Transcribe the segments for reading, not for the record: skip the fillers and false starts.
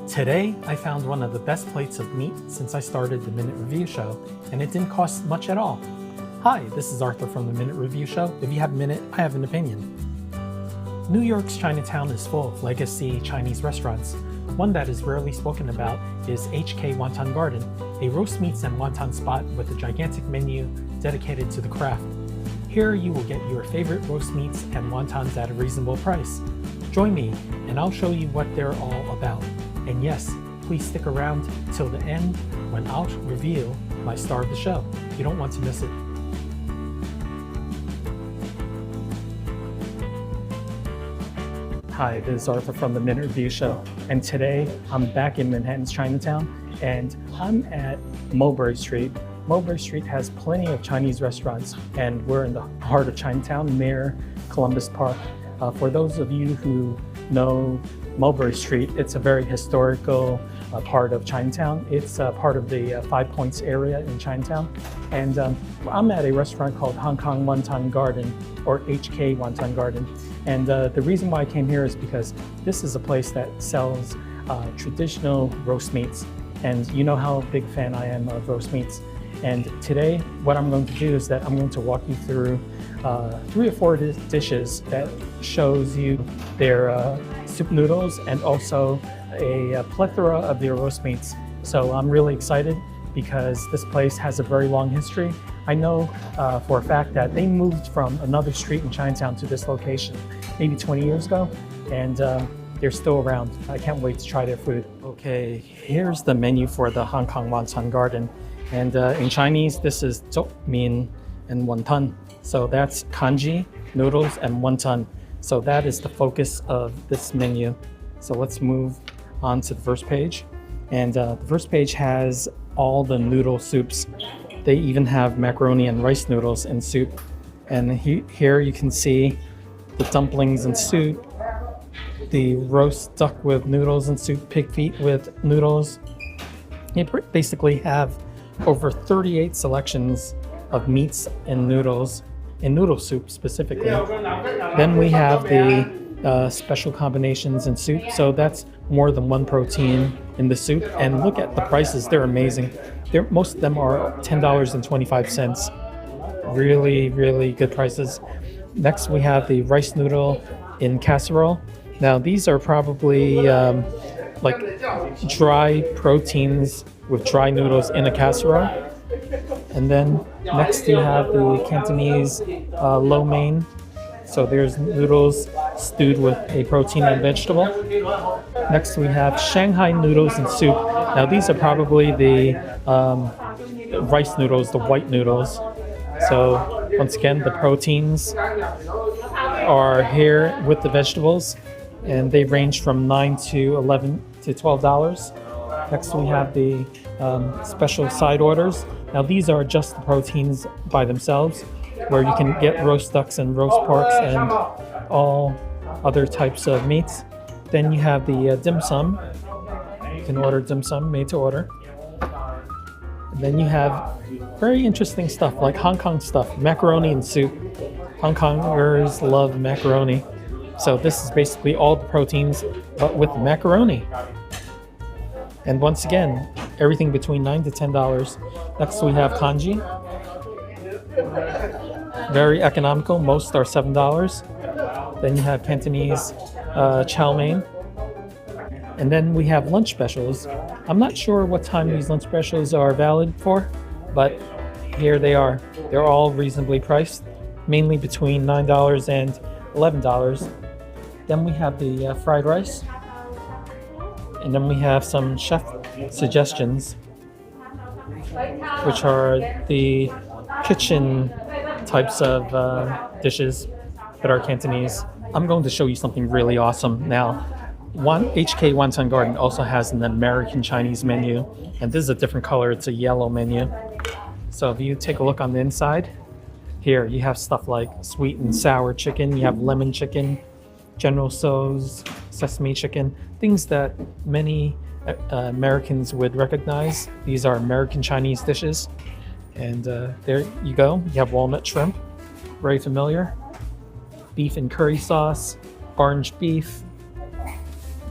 Today, I found one of the best plates of meat since I started the Minute Review Show, and it didn't cost much at all. Hi, this is Arthur from the Minute Review Show. If you have a minute, I have an opinion. New York's Chinatown is full of legacy Chinese restaurants. One that is rarely spoken about is K Wonton Garden, a roast meats and wonton spot with a gigantic menu dedicated to the craft. Here you will get your favorite roast meats and wontons at a reasonable price. Join me and I'll show you what they're all about. And yes, please stick around till the end when I'll reveal my star of the show. You don't want to miss it. Hi, this is Arthur from the Minute Review Show, and today I'm back in Manhattan's Chinatown, and I'm at Mulberry Street. Mulberry Street has plenty of Chinese restaurants, and we're in the heart of Chinatown near Columbus Park. For those of you who know Mulberry Street, it's a very historical part of Chinatown. It's part of the 5 Points area in Chinatown. And I'm at a restaurant called K Wonton Garden, or K Wonton Garden. And the reason why I came here is because this is a place that sells traditional roast meats. And you know how big a fan I am of roast meats. And today, what I'm going to do is that I'm going to walk you through 3 or 4 dishes that shows you their soup noodles and also a plethora of their roast meats. So I'm really excited because this place has a very long history. I know for a fact that they moved from another street in Chinatown to this location maybe 20 years ago, and they're still around. I can't wait to try their food. Okay, here's the menu for the K Wonton Garden. And in Chinese, this is dumpling and wonton. So that's kanji, noodles, and wonton. So that is the focus of this menu. So let's move on to the first page. And the first page has all the noodle soups. They even have macaroni and rice noodles in soup. And here you can see the dumplings and soup, the roast duck with noodles and soup, pig feet with noodles. You basically have over 38 selections of meats and noodles, in noodle soup specifically. Then we have the special combinations in soup. So that's more than one protein in the soup. And look at the prices, they're amazing. Most of them are $10.25. Really, really good prices. Next we have the rice noodle in casserole. Now these are probably like dry proteins with dry noodles in a casserole. And then next you have the Cantonese lo mein. So there's noodles stewed with a protein and vegetable. Next we have Shanghai noodles and soup. Now these are probably the rice noodles, the white noodles. So once again, the proteins are here with the vegetables, and they range from $9 to $11 to $12. Next we have the special side orders. Now these are just the proteins by themselves, where you can get roast ducks and roast porks and all other types of meats. Then you have the dim sum. You can order dim sum made to order. And then you have very interesting stuff like Hong Kong stuff, macaroni and soup. Hong Kongers love macaroni. So this is basically all the proteins, but with macaroni. And once again, everything between $9 to $10. Next we have kanji. Very economical, most are $7. Then you have Cantonese chow mein. And then we have lunch specials. I'm not sure what time these lunch specials are valid for, but here they are. They're all reasonably priced, mainly between $9 and $11. Then we have the fried rice. And then we have some chef suggestions, which are the kitchen types of dishes that are Cantonese. I'm going to show you something really awesome now. K Wonton Garden also has an American Chinese menu, and this is a different color. It's a yellow menu. So if you take a look on the inside, here you have stuff like sweet and sour chicken, you have lemon chicken, General Tso's sesame chicken, things that many Americans would recognize. These are American Chinese dishes. And there you go. You have walnut shrimp, very familiar. Beef and curry sauce, orange beef,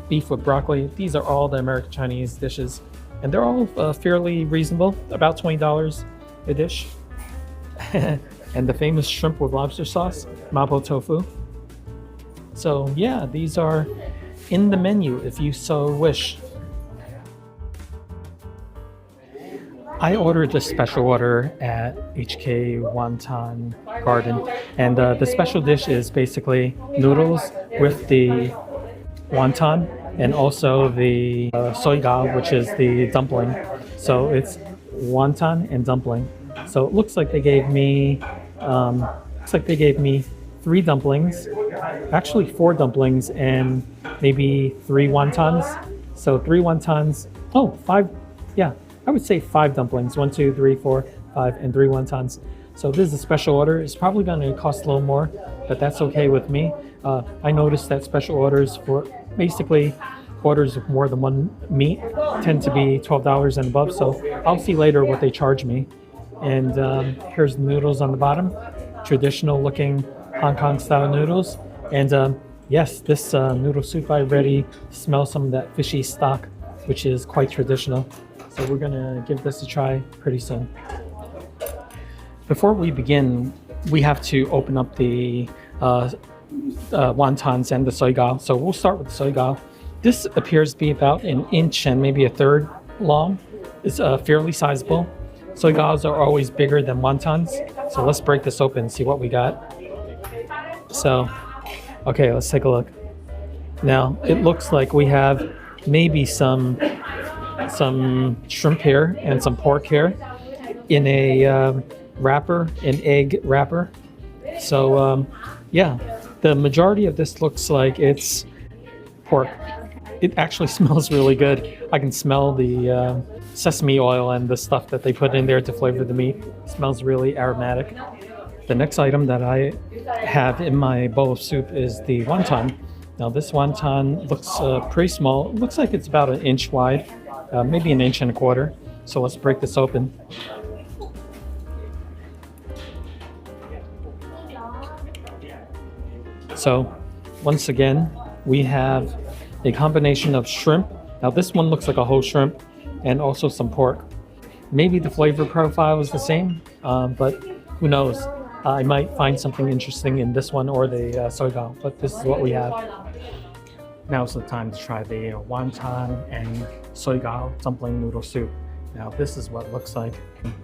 beef with broccoli. These are all the American Chinese dishes, and they're all fairly reasonable, about $20 a dish. And the famous shrimp with lobster sauce, mapo tofu. So yeah, these are in the menu if you so wish. I ordered the special order at K Wonton Garden, and the special dish is basically noodles with the wonton and also the soy gao, which is the dumpling. So it's wonton and dumpling. So it looks like they gave me 3 dumplings, actually 4 dumplings, and maybe 3 wontons. So 3 wontons. Oh, 5. Yeah. I would say 5 dumplings, 1, 2, 3, 4, 5, and 3 wontons. So this is a special order. It's probably going to cost a little more, but that's okay with me. I noticed that special orders for basically orders of more than one meat tend to be $12 and above. So I'll see later what they charge me. And here's the noodles on the bottom, traditional looking Hong Kong style noodles. And yes, this noodle soup, I already smell some of that fishy stock, which is quite traditional. So we're gonna give this a try pretty soon. Before we begin, we have to open up the wontons and the soy gao. So we'll start with the soy gao. This appears to be about 1 inch and maybe 1/3 long. It's fairly sizable. Soy gaos are always bigger than wontons. So let's break this open and see what we got. So, okay, let's take a look. Now, it looks like we have maybe some shrimp here and some pork here in a wrapper, an egg wrapper. So yeah, the majority of this looks like it's pork. It actually smells really good. I can smell the sesame oil and the stuff that they put in there to flavor the meat. It smells really aromatic. The next item that I have in my bowl of soup is the wonton. Now this wonton looks pretty small. It looks like it's about 1 inch wide. Maybe 1 1/4 inches. So let's break this open. So once again, we have a combination of shrimp. Now this one looks like a whole shrimp and also some pork. Maybe the flavor profile is the same, but who knows? I might find something interesting in this one or the soy gao, but this is what we have. Now's the time to try the wonton and soy gao dumpling noodle soup. Now this is what it looks like.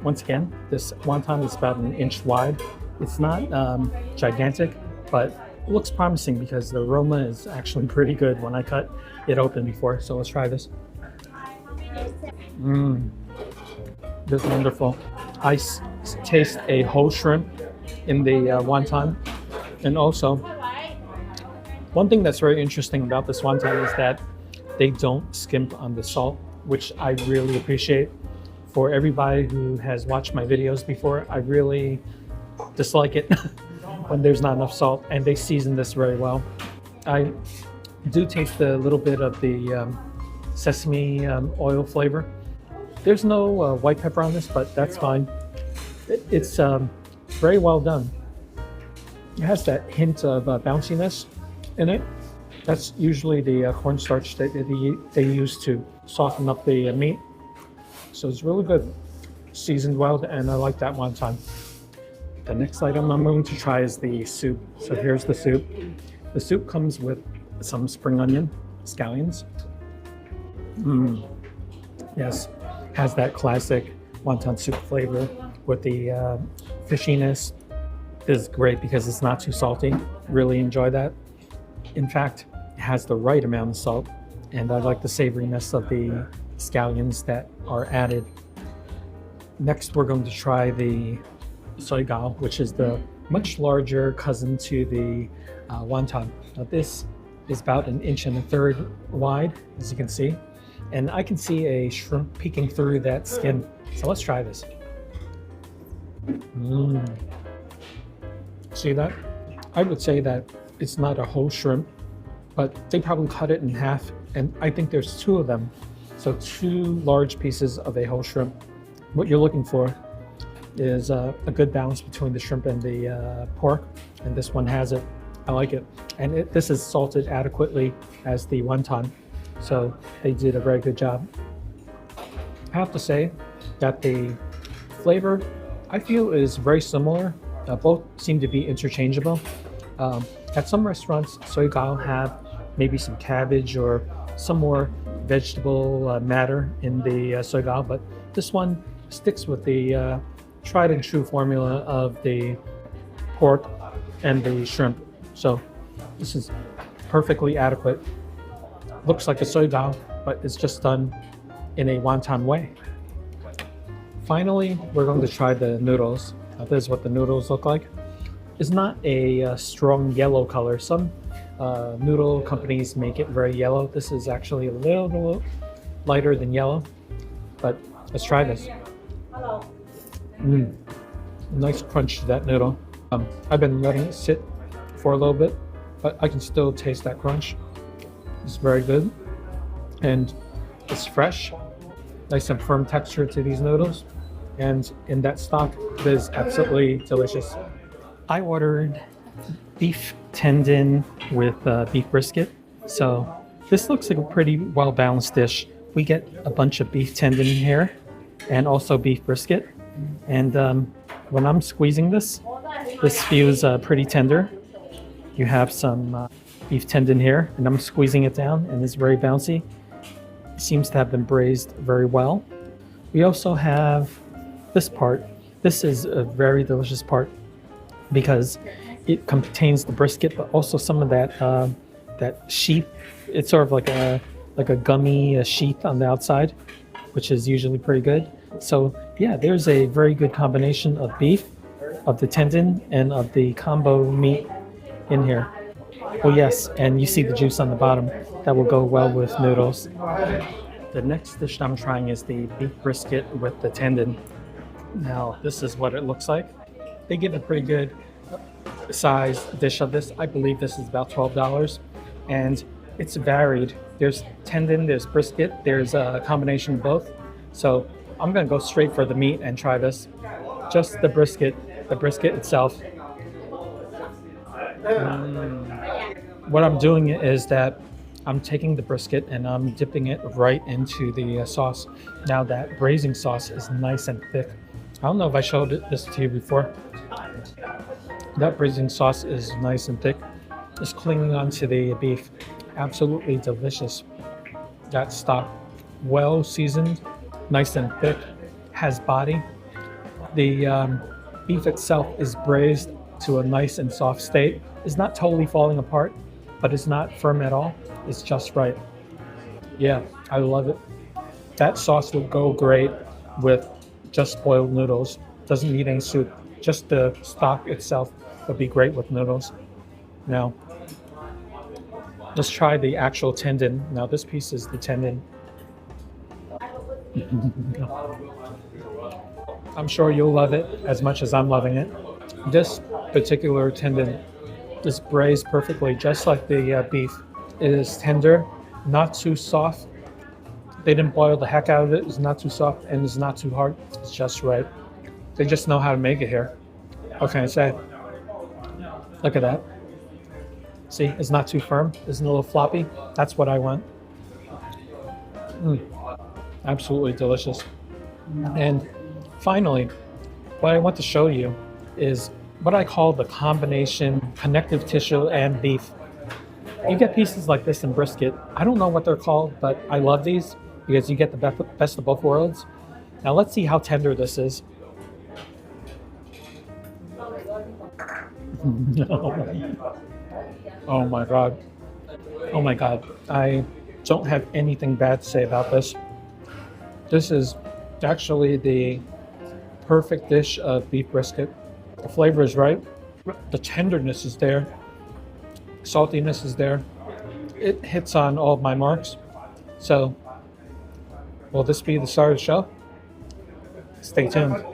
Once again, this wonton is about 1 inch wide. It's not gigantic, but it looks promising because the aroma is actually pretty good when I cut it open before. So let's try this. This is wonderful. I taste a whole shrimp in the wonton, and also one thing that's very interesting about this wonton is that they don't skimp on the salt, which I really appreciate. For everybody who has watched my videos before, I really dislike it when there's not enough salt, and they season this very well. I do taste a little bit of the sesame oil flavor. There's no white pepper on this, but that's fine. It's very well done. It has that hint of bounciness in it. That's usually the cornstarch that they use to soften up the meat. So it's really good, seasoned well, and I like that wonton. The next item I'm going to try is the soup. So here's the soup. The soup comes with some spring onion, scallions. Yes, has that classic wonton soup flavor with the fishiness. This is great because it's not too salty. Really enjoy that. In fact, it has the right amount of salt, and I like the savoriness of the scallions that are added. Next, we're going to try the soy gao, which is the much larger cousin to the wonton. Now this is about 1 1/3 inches wide, as you can see, and I can see a shrimp peeking through that skin. So let's try this. See that? I would say that it's not a whole shrimp, but they probably cut it in half, and I think there's 2 of them. So 2 large pieces of a whole shrimp. What you're looking for is a good balance between the shrimp and the pork, and this one has it. I like it. And this is salted adequately as the wonton. So they did a very good job. I have to say that the flavor I feel is very similar. Both seem to be interchangeable. At some restaurants, soy gao have maybe some cabbage or some more vegetable matter in the soy gao, but this one sticks with the tried and true formula of the pork and the shrimp. So this is perfectly adequate. Looks like a soy gao, but it's just done in a wonton way. Finally, we're going to try the noodles. Now, this is what the noodles look like. It's not a strong yellow color. Some noodle companies make it very yellow. This is actually a little lighter than yellow, but let's try this. Nice crunch to that noodle. I've been letting it sit for a little bit, but I can still taste that crunch. It's very good, and it's fresh. Nice and firm texture to these noodles, and in that stock, it is absolutely delicious. I ordered beef tendon with beef brisket, so this looks like a pretty well-balanced dish. We get a bunch of beef tendon here, and also beef brisket, and when I'm squeezing this feels pretty tender. You have some beef tendon here, and I'm squeezing it down, and it's very bouncy. It seems to have been braised very well. We also have this part. This is a very delicious part because it contains the brisket, but also some of that sheath. It's sort of like a gummy sheath on the outside, which is usually pretty good. So yeah, there's a very good combination of beef, of the tendon, and of the combo meat in here. Oh yes, and you see the juice on the bottom. That will go well with noodles. The next dish I'm trying is the beef brisket with the tendon. Now, this is what it looks like. They give a pretty good size dish of this. I believe this is about $12, and it's varied. There's tendon, there's brisket, there's a combination of both. So I'm gonna go straight for the meat and try this. Just the brisket itself. What I'm doing is that I'm taking the brisket and I'm dipping it right into the sauce. Now that braising sauce is nice and thick. I don't know if I showed this to you before. That braising sauce is nice and thick. It's clinging onto the beef. Absolutely delicious. That stock, well seasoned, nice and thick, has body. The beef itself is braised to a nice and soft state. It's not totally falling apart, but it's not firm at all. It's just right. Yeah, I love it. That sauce would go great with just boiled noodles. Doesn't need any soup. Just the stock itself would be great with noodles. Now, let's try the actual tendon. Now, this piece is the tendon. I'm sure you'll love it as much as I'm loving it. This particular tendon is braised perfectly, just like the beef. It is tender, not too soft. They didn't boil the heck out of it. It's not too soft and it's not too hard. It's just right. They just know how to make it here. What can I say? Look at that. See, it's not too firm. It's a little floppy. That's what I want. Absolutely delicious. And finally, what I want to show you is what I call the combination connective tissue and beef. You get pieces like this in brisket. I don't know what they're called, but I love these because you get the best of both worlds. Now let's see how tender this is. Oh my God. Oh my God. I don't have anything bad to say about this. This is actually the perfect dish of beef brisket. The flavor is right. The tenderness is there. Saltiness is there. It hits on all of my marks. So, will this be the star of the show? Stay tuned.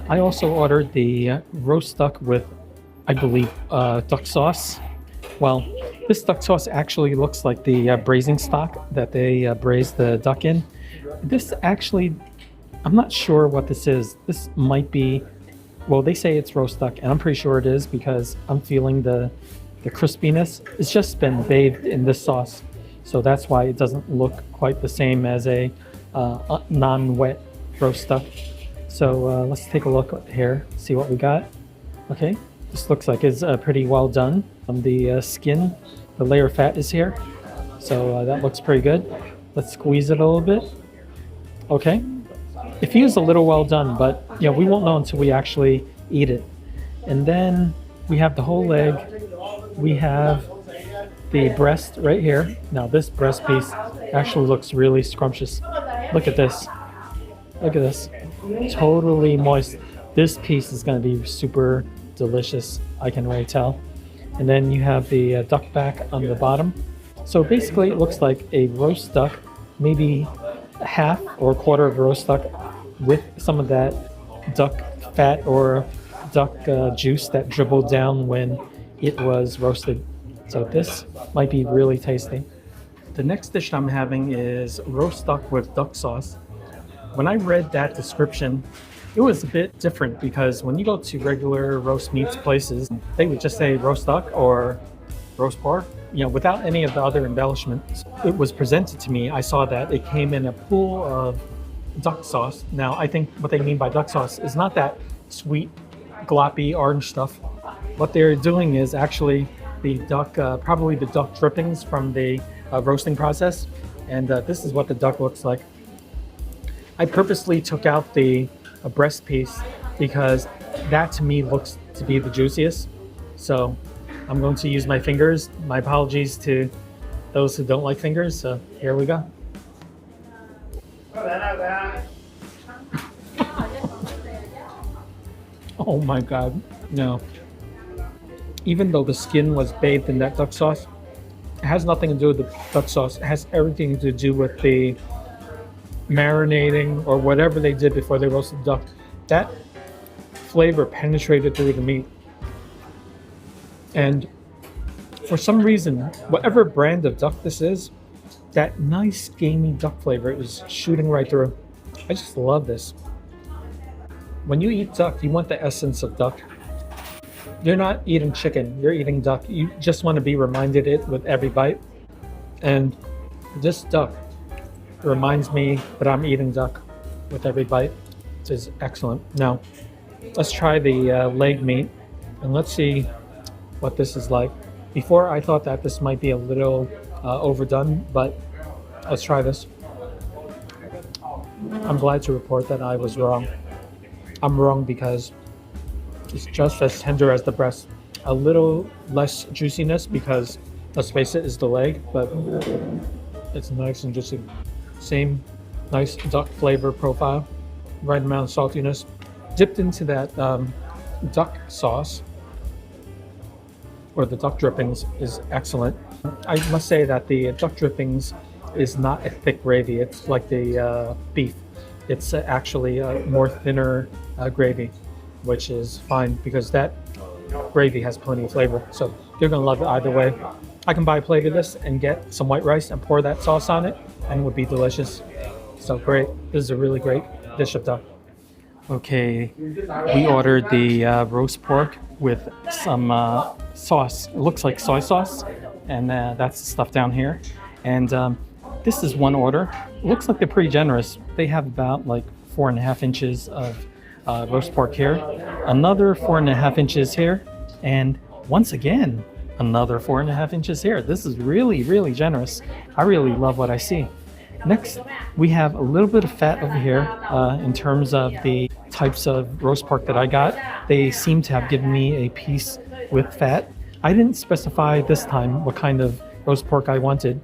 I also ordered the roast duck with, I believe, duck sauce. Well, this duck sauce actually looks like the braising stock that they braised the duck in. This actually, I'm not sure what this is. This might be, well, they say it's roast duck, and I'm pretty sure it is because I'm feeling the the crispiness. It's just been bathed in this sauce. So that's why it doesn't look quite the same as a non-wet roast duck. So let's take a look here, see what we got. Okay, this looks like it's pretty well done. The skin, the layer of fat is here. So that looks pretty good. Let's squeeze it a little bit. Okay, it feels a little well done, but yeah, we won't know until we actually eat it. And then we have the whole leg. We have the breast right here. Now this breast piece actually looks really scrumptious. Look at this. Look at this. Totally moist. This piece is going to be super delicious. I can already tell. And then you have the duck back on the bottom. So basically it looks like a roast duck, maybe a half or a quarter of a roast duck with some of that duck fat or duck juice that dribbled down when it was roasted. So this might be really tasty. The next dish I'm having is roast duck with duck sauce. When I read that description, it was a bit different because when you go to regular roast meats places, they would just say roast duck or roast pork, without any of the other embellishments. It was presented to me. I saw that it came in a pool of duck sauce. Now, I think what they mean by duck sauce is not that sweet, gloppy orange stuff. What they're doing is actually the duck, probably the duck drippings from the roasting process. And this is what the duck looks like. I purposely took out the breast piece because that to me looks to be the juiciest. So I'm going to use my fingers. My apologies to those who don't like fingers. So here we go. Oh my God, no. Even though the skin was bathed in that duck sauce, it has nothing to do with the duck sauce. It has everything to do with the marinating or whatever they did before they roasted the duck. That flavor penetrated through the meat. And for some reason, whatever brand of duck this is, that nice gamey duck flavor is shooting right through. I just love this. When you eat duck, you want the essence of duck. You're not eating chicken, you're eating duck. You just want to be reminded it with every bite. And this duck reminds me that I'm eating duck with every bite. It is excellent. Now, let's try the leg meat and let's see what this is like. Before I thought that this might be a little overdone, but let's try this. I'm glad to report that I was wrong. I'm wrong because it's just as tender as the breast. A little less juiciness because, let's face it, it's the leg, but it's nice and juicy. Same nice duck flavor profile, right amount of saltiness. Dipped into that duck sauce, or the duck drippings, is excellent. I must say that the duck drippings is not a thick gravy. It's like the beef. It's actually a more thinner gravy, which is fine because that gravy has plenty of flavor. So you're gonna love it either way. I can buy a plate of this and get some white rice and pour that sauce on it, and it would be delicious. So great. This is a really great dish of duck. Okay, we ordered the roast pork with some sauce. It looks like soy sauce, and that's the stuff down here. And this is one order. It looks like they're pretty generous. They have about like 4.5 inches of roast pork here, another 4.5 inches here, and once again, another 4.5 inches here. This is really, really generous. I really love what I see. Next, we have a little bit of fat over here in terms of the types of roast pork that I got. They seem to have given me a piece with fat. I didn't specify this time what kind of roast pork I wanted,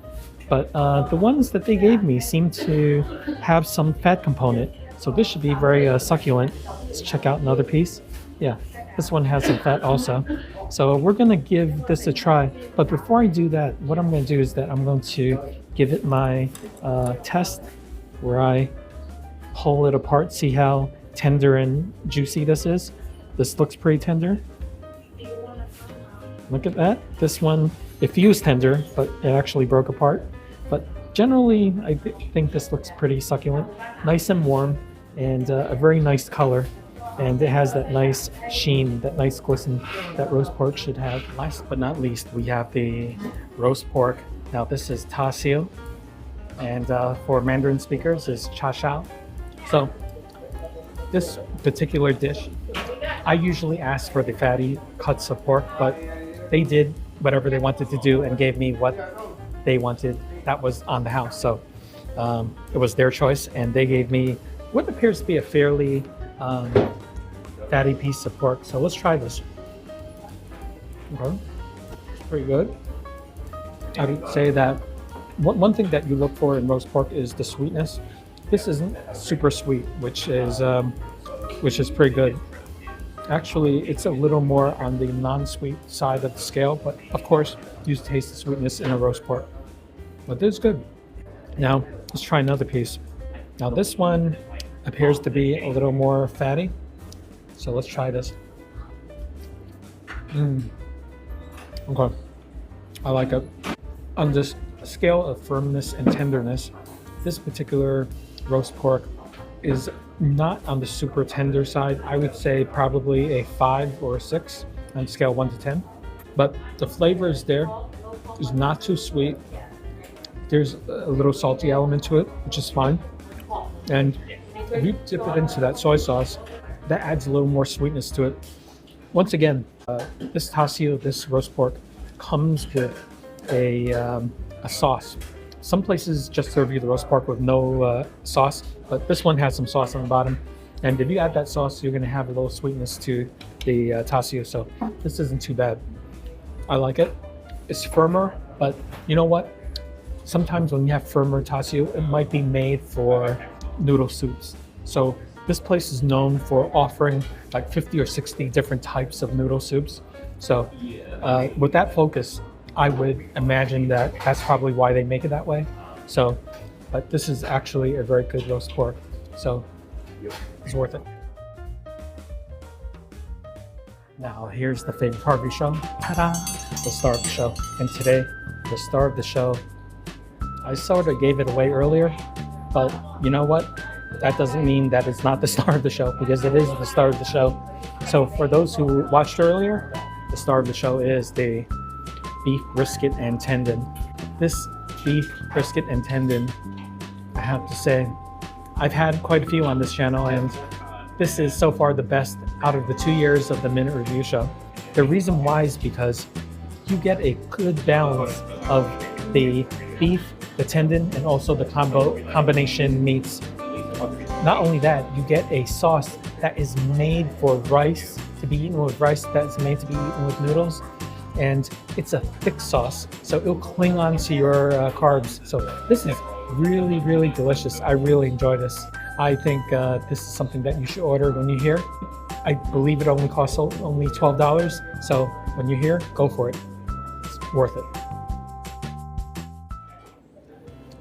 but the ones that they gave me seem to have some fat component. So this should be very succulent. Let's check out another piece. Yeah, this one has some fat also. So we're gonna give this a try. But before I do that, what I'm gonna do is that I'm going to give it my test where I pull it apart, see how tender and juicy this is. This looks pretty tender. Look at that. This one, it feels tender, but it actually broke apart. But generally, I think this looks pretty succulent. Nice and warm, and a very nice color. and it has that nice sheen, that nice glisten that roast pork should have. Last but not least, we have the roast pork. Now this is ta siu, and for Mandarin speakers is cha shao. So this particular dish, I usually ask for the fatty cuts of pork, but they did whatever they wanted to do and gave me what they wanted that was on the house. So it was their choice, and they gave me what appears to be a fairly fatty piece of pork. So let's try this. Okay, pretty good. I would say that one thing that you look for in roast pork is the sweetness. This isn't super sweet, which is pretty good. Actually, it's a little more on the non-sweet side of the scale, but of course, you taste the sweetness in a roast pork. But this is good. Now, let's try another piece. Now, this one appears to be a little more fatty, so let's try this. Okay, I like it. On this scale of firmness and tenderness, this particular roast pork is not on the super tender side. I would say probably a 5 or a 6 on scale 1 to 10. But the flavor is there. It's not too sweet. There's a little salty element to it, which is fine. And if you dip it into that soy sauce, that adds a little more sweetness to it. Once again, this ta siu, this roast pork, comes with a sauce. Some places just serve you the roast pork with no sauce, but this one has some sauce on the bottom. And if you add that sauce, you're going to have a little sweetness to the ta siu. So this isn't too bad. I like it. It's firmer, but you know what? Sometimes when you have firmer ta siu, it might be made for noodle soups. So this place is known for offering like 50 or 60 different types of noodle soups. So with that focus, I would imagine that that's probably why they make it that way. So, but this is actually a very good roast pork. So it's worth it. Now here's the favorite part of the show. Ta-da! The star of the show. And today, the star of the show, I sort of gave it away earlier, but you know what? That doesn't mean that it's not the star of the show, because it is the star of the show. So for those who watched earlier, the star of the show is the beef brisket and tendon. This beef brisket and tendon, I have to say, I've had quite a few on this channel, and this is so far the best out of the 2 years of the Minute Review Show. The reason why is because you get a good balance of the beef, the tendon, and also the combination meats. Not only that, you get a sauce that is made for rice, to be eaten with rice, that's made to be eaten with noodles. And it's a thick sauce, so it'll cling on to your carbs. So this is really, really delicious. I really enjoy this. I think this is something that you should order when you're here. I believe it only costs only $12. So when you're here, go for it. It's worth it.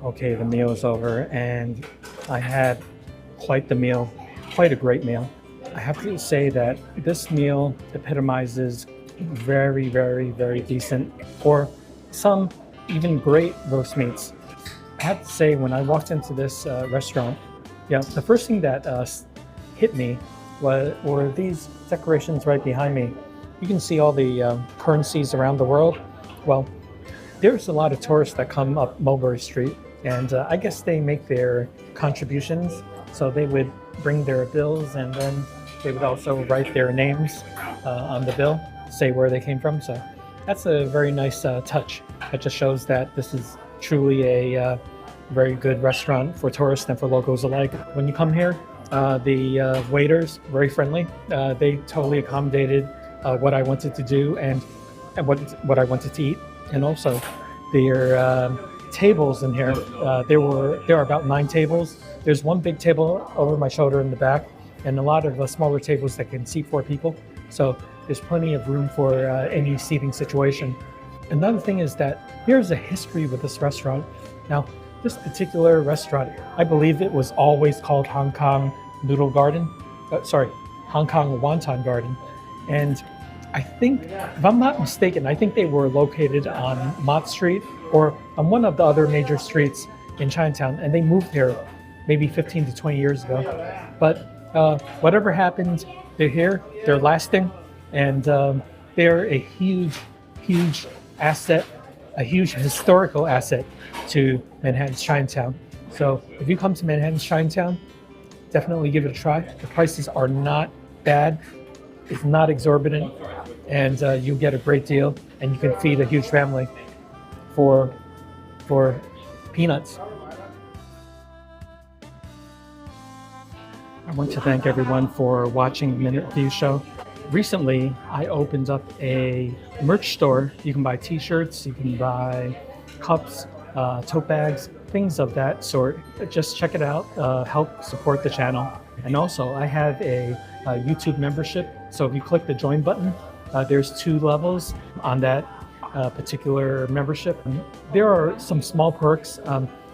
Okay, the meal is over, and I had quite the meal, quite a great meal. I have to say that this meal epitomizes very, very, very decent, or some even great roast meats. I have to say, when I walked into this restaurant, the first thing that hit me were these decorations right behind me. You can see all the currencies around the world. Well, there's a lot of tourists that come up Mulberry Street, and I guess they make their contributions. So they would bring their bills, and then they would also write their names on the bill, say where they came from. So that's a very nice touch. It just shows that this is truly a very good restaurant for tourists and for locals alike. When you come here, the waiters, very friendly. They totally accommodated what I wanted to do and what I wanted to eat. And also their tables in here, there are about 9 tables. There's one big table over my shoulder in the back, and a lot of smaller tables that can seat 4 people. So there's plenty of room for any seating situation. Another thing is that there's a history with this restaurant. Now, this particular restaurant, I believe it was always called Hong Kong Noodle Garden. Hong Kong Wonton Garden. And I think, if I'm not mistaken, I think they were located on Mott Street or on one of the other major streets in Chinatown, and they moved here maybe 15 to 20 years ago. But whatever happened, they're here, they're lasting, and they're a huge asset, a huge historical asset to Manhattan's Chinatown. So if you come to Manhattan's Chinatown, definitely give it a try. The prices are not bad, it's not exorbitant, and you'll get a great deal, and you can feed a huge family for peanuts. I want to thank everyone for watching the Minute Review Show. Recently, I opened up a merch store. You can buy t-shirts, you can buy cups, tote bags, things of that sort. Just check it out, help support the channel. And also, I have a YouTube membership. So if you click the join button, there's 2 levels on that particular membership. There are some small perks.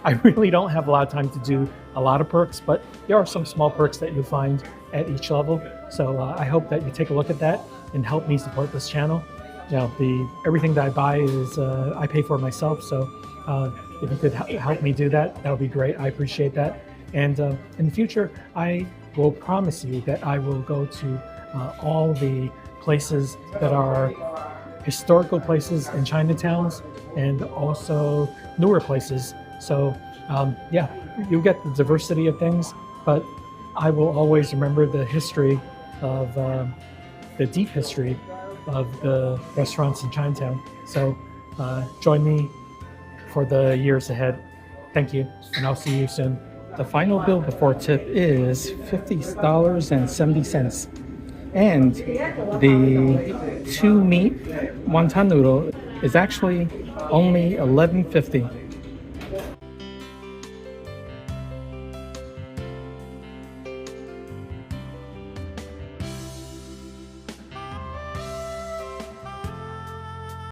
I really don't have a lot of time to do a lot of perks, but there are some small perks that you'll find at each level. So I hope that you take a look at that and help me support this channel. You know, everything that I buy is I pay for myself. So if you could help me do that, that would be great. I appreciate that. And in the future, I will promise you that I will go to all the places that are historical places in Chinatowns and also newer places. So yeah, you get the diversity of things, but I will always remember the history of the deep history of the restaurants in Chinatown. So join me for the years ahead. Thank you, and I'll see you soon. The final bill before tip is $50.70. And the 2 meat wonton noodle is actually only $11.50.